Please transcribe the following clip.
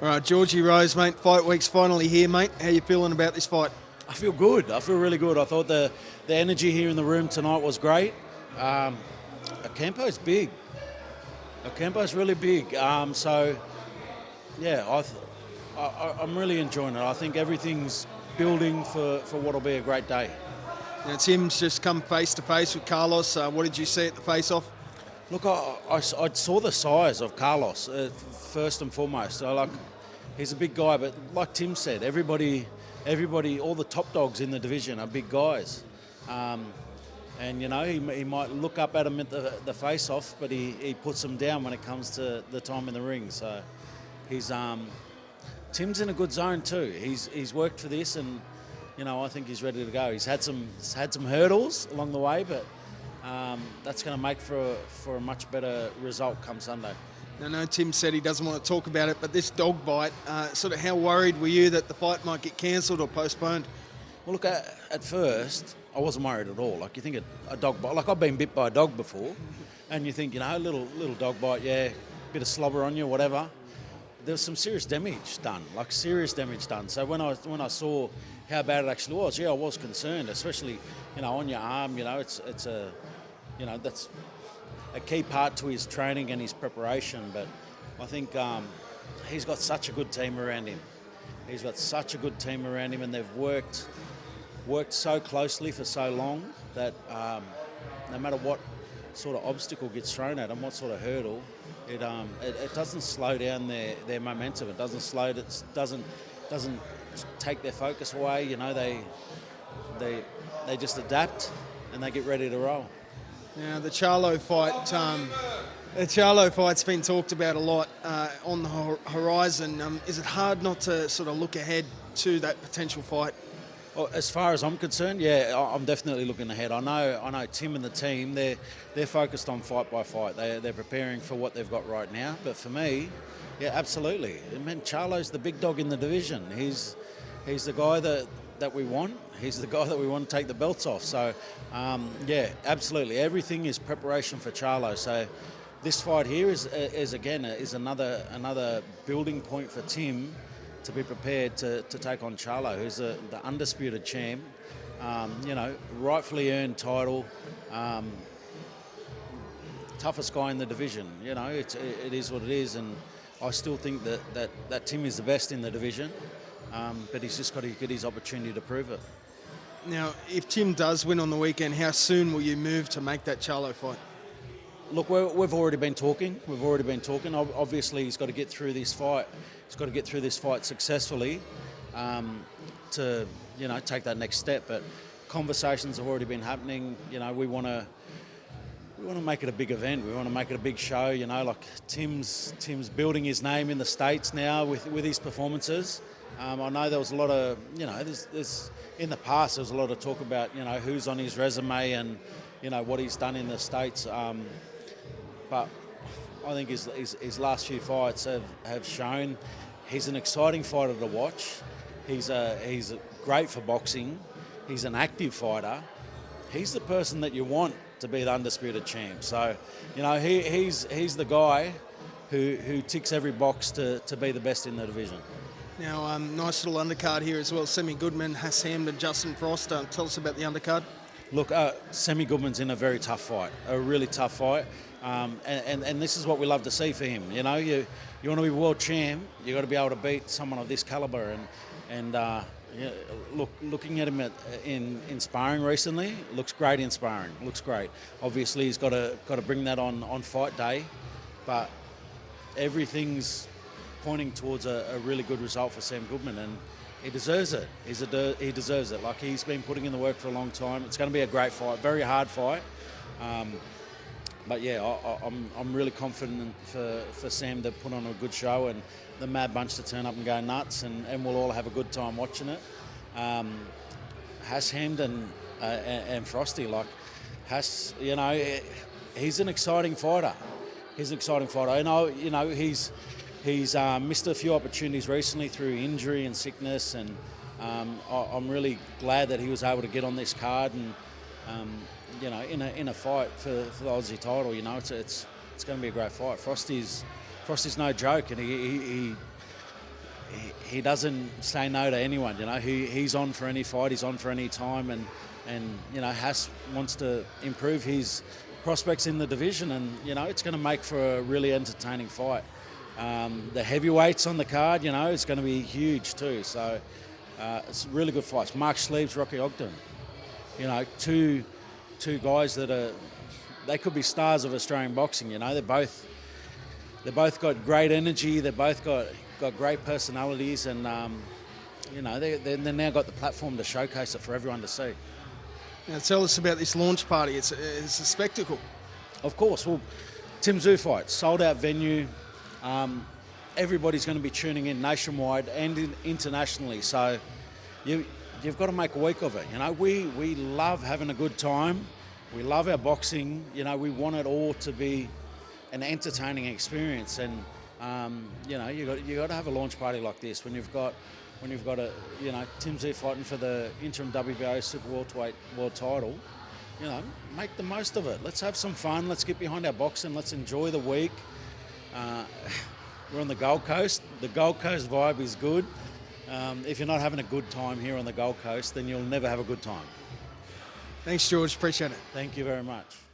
All right, Georgie Rose, mate. Fight week's finally here, mate. How you feeling about this fight? I feel good. I feel really good. I thought the energy here in the room tonight was great. Ocampo's big. Ocampo's really big. So, yeah, I'm really enjoying it. I think everything's building for what will be a great day. Now, Tim's just come face-to-face with Charlos. What did you see at the face-off? Look, I saw the size of Charlos first and foremost. So, he's a big guy, but like Tim said, everybody, all the top dogs in the division are big guys. And, he might look up at him at the face-off, but he puts them down when it comes to the time in the ring. So he's Tim's in a good zone too. He's worked for this, and I think he's ready to go. He's had some hurdles along the way, but that's going to make for a much better result come Sunday. I know Tim said he doesn't want to talk about it, but this dog bite, sort of how worried were you that the fight might get cancelled or postponed? Well, look, at first, I wasn't worried at all. Like, you think a dog bite, like I've been bit by a dog before, and you think, a little dog bite, yeah, bit of slobber on you, whatever. There was some serious damage done. So when I saw how bad it actually was, yeah, I was concerned, especially, on your arm, it's a, that's a key part to his training and his preparation. But I think he's got such a good team around him. And they've worked so closely for so long that no matter what sort of obstacle gets thrown at them, what sort of hurdle, it doesn't slow down their momentum. It doesn't take their focus away. They just adapt and they get ready to roll. Now, the Charlo fight, the Charlo fight's been talked about a lot on the horizon. Is it hard not to sort of look ahead to that potential fight? Well, as far as I'm concerned, yeah, I'm definitely looking ahead. I know Tim and the team, they're focused on fight by fight. They're preparing for what they've got right now. But for me, yeah, absolutely. I mean, Charlo's the big dog in the division. He's the guy that we want. He's the guy that we want to take the belts off. So, yeah, absolutely. Everything is preparation for Charlo. So this fight here is another building point for Tim to be prepared to take on Charlo, who's the undisputed champ. Rightfully earned title. Toughest guy in the division. It is what it is, and I still think that Tim is the best in the division. But he's just got to get his opportunity to prove it. Now, if Tim does win on the weekend, how soon will you move to make that Charlo fight? Look, we've already been talking. Obviously, he's got to get through this fight. He's got to get through this fight successfully to, take that next step. But conversations have already been happening. We want to make it a big event. We want to make it a big show. Like Tim's building his name in the States now with his performances. I know there was a lot of, there's in the past there was a lot of talk about, who's on his resume and, what he's done in the States. But I think his last few fights have shown he's an exciting fighter to watch. He's great for boxing. He's an active fighter. He's the person that you want to be the undisputed champ. So, he's the guy who ticks every box to be the best in the division. Now, nice little undercard here as well. Goodman, Hassam and Justin Frost. Tell us about the undercard. Look, Goodman's in a very tough fight, a really tough fight. And this is what we love to see for him. You want to be world champ, you got to be able to beat someone of this caliber. And looking at him in sparring recently, looks great in sparring. Looks great. Obviously, he's got to bring that on fight day, but everything's pointing towards a really good result for Sam Goodman, and he deserves it. He deserves it. Like, he's been putting in the work for a long time. It's going to be a great fight, very hard fight. But yeah, I'm really confident for Sam to put on a good show and the Mad Bunch to turn up and go nuts, and we'll all have a good time watching it. Hassam and Frosty, like Hass, he's an exciting fighter. And he's missed a few opportunities recently through injury and sickness, and I'm really glad that he was able to get on this card and in a fight for the Aussie title. It's going to be a great fight. Frosty's no joke, and he doesn't say no to anyone. You know, he's on for any fight. He's on for any time, and you know, Haas wants to improve his prospects in the division, and you know, it's going to make for a really entertaining fight. The heavyweights on the card, you know, it's going to be huge too. So it's really good fights. Mark Schliebs, Rocky Ogden. You know, two guys they could be stars of Australian boxing. You know, they both got great energy. They both got great personalities, and you know, they now got the platform to showcase it for everyone to see. Now tell us about this launch party. It's a spectacle. Of course. Well, Tszyu fight, sold out venue. Everybody's going to be tuning in nationwide and internationally. So you've got to make a week of it. You know, we love having a good time. We love our boxing. You know, we want it all to be an entertaining experience. And you know, you got to have a launch party like this when you've got a, you know, Tszyu fighting for the interim WBO Super Welterweight world title. You know, make the most of it. Let's have some fun. Let's get behind our boxing. Let's enjoy the week. We're on the Gold Coast. The Gold Coast vibe is good. If you're not having a good time here on the Gold Coast, then you'll never have a good time. Thanks, George. Appreciate it. Thank you very much.